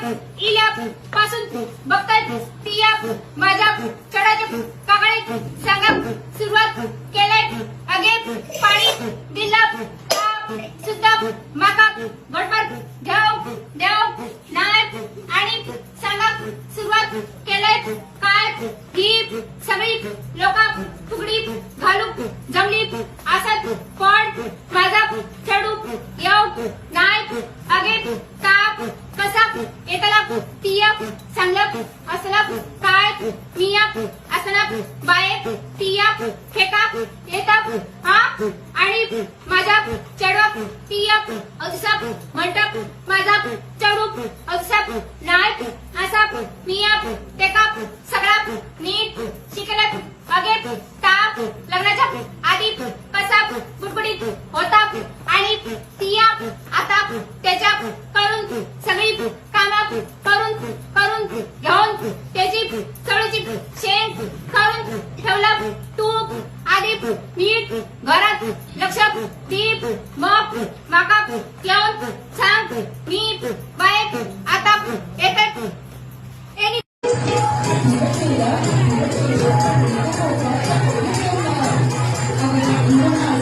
इल्या पासून बघतायत तिया माझ्या चढाचे काकडे सांगा सुरुवात केलाय अगे पाणी दिला सुद्धा माका गडबड घेऊ देव नाही आणि सांगा सुरुवात केलाय काय ही सगळी लोक फुगडी घालू जमली असत पण माझा चढू येऊ नाही अगे ताप कसा येतला तिया सांगला असला काय मिया असला बाये तिया फेका येता हा आणि माझा चढवा तिया असा म्हणतात माझा चढू असा नाही असा मिया तेका सगळा नीट शिकला अगे ताप लग्नाच्या आधी कसा बुडबुडीत होता आणि तिया आता त्याच्या करून सगळी कामं करून घेऊन त्याची सगळीची शेण खाऊन ठेवला तूप आधी नीट घरात लक्ष दीप मग माका येऊन सांग मी बाहेर आता येतात Thank you.